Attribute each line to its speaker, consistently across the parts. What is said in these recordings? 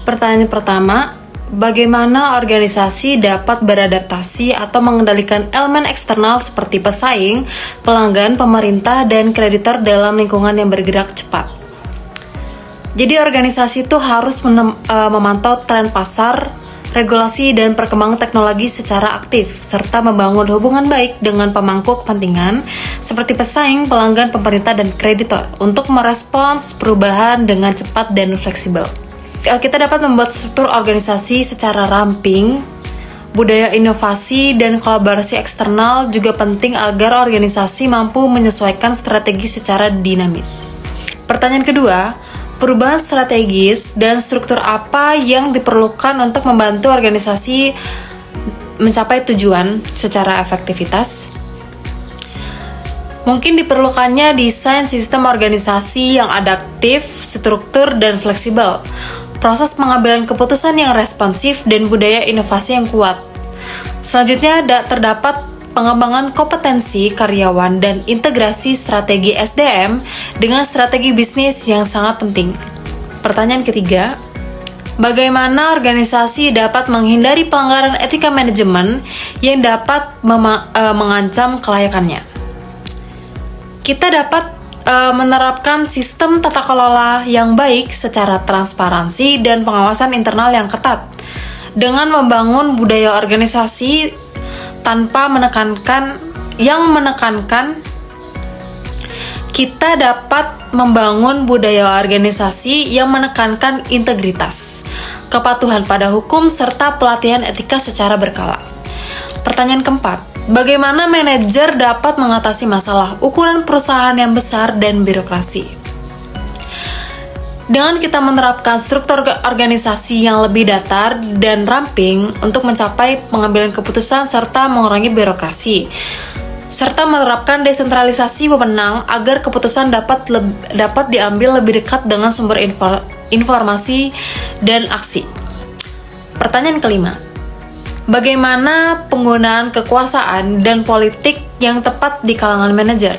Speaker 1: Pertanyaan pertama, bagaimana organisasi dapat beradaptasi atau mengendalikan elemen eksternal seperti pesaing, pelanggan, pemerintah, dan kreditor dalam lingkungan yang bergerak cepat? Jadi organisasi itu harus memantau tren pasar, regulasi, dan perkembangan teknologi secara aktif, serta membangun hubungan baik dengan pemangku kepentingan seperti pesaing, pelanggan, pemerintah, dan kreditor untuk merespons perubahan dengan cepat dan fleksibel. Kita dapat membuat struktur organisasi secara ramping. Budaya inovasi dan kolaborasi eksternal juga penting agar organisasi mampu menyesuaikan strategi secara dinamis. Pertanyaan kedua, perubahan strategis dan struktur apa yang diperlukan untuk membantu organisasi mencapai tujuan secara efektivitas? Mungkin diperlukannya desain sistem organisasi yang adaptif, struktur, dan fleksibel, proses pengambilan keputusan yang responsif, dan budaya inovasi yang kuat. Selanjutnya, terdapat pengembangan kompetensi karyawan dan integrasi strategi SDM dengan strategi bisnis yang sangat penting. Pertanyaan ketiga, bagaimana organisasi dapat menghindari pelanggaran etika manajemen yang dapat mengancam kelayakannya? Kita dapat menerapkan sistem tata kelola yang baik secara transparansi dan pengawasan internal yang ketat dengan membangun budaya organisasi tanpa menekankan, kita dapat membangun budaya organisasi yang menekankan integritas, kepatuhan pada hukum, serta pelatihan etika secara berkala. Pertanyaan keempat, bagaimana manajer dapat mengatasi masalah ukuran perusahaan yang besar dan birokrasi? Dengan kita menerapkan struktur organisasi yang lebih datar dan ramping untuk mencapai pengambilan keputusan serta mengurangi birokrasi, serta menerapkan desentralisasi wewenang agar keputusan dapat diambil lebih dekat dengan sumber informasi dan aksi. Pertanyaan kelima, bagaimana penggunaan kekuasaan dan politik yang tepat di kalangan manajer?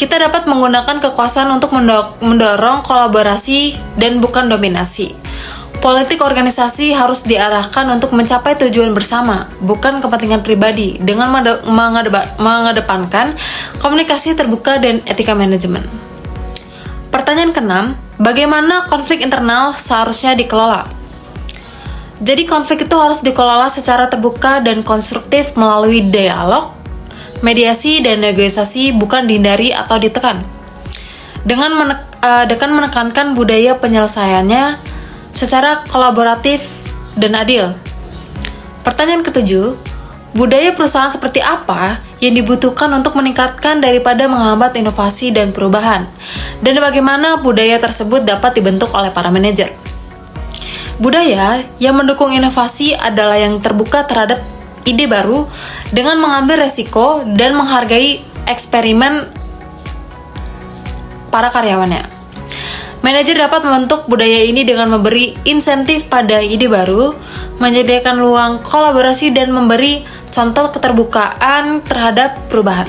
Speaker 1: Kita dapat menggunakan kekuasaan untuk mendorong kolaborasi dan bukan dominasi. Politik organisasi harus diarahkan untuk mencapai tujuan bersama, bukan kepentingan pribadi, dengan mengedepankan komunikasi terbuka dan etika manajemen. Pertanyaan keenam, bagaimana konflik internal seharusnya dikelola? Jadi konflik itu harus dikelola secara terbuka dan konstruktif melalui dialog, mediasi, dan negosiasi, bukan dihindari atau ditekan. Dengan menekankan budaya penyelesaiannya secara kolaboratif dan adil. Pertanyaan ketujuh, budaya perusahaan seperti apa yang dibutuhkan untuk meningkatkan daripada menghambat inovasi dan perubahan? Dan bagaimana budaya tersebut dapat dibentuk oleh para manajer? Budaya yang mendukung inovasi adalah yang terbuka terhadap ide baru dengan mengambil resiko dan menghargai eksperimen para karyawannya. Manajer dapat membentuk budaya ini dengan memberi insentif pada ide baru, menyediakan ruang kolaborasi, dan memberi contoh keterbukaan terhadap perubahan.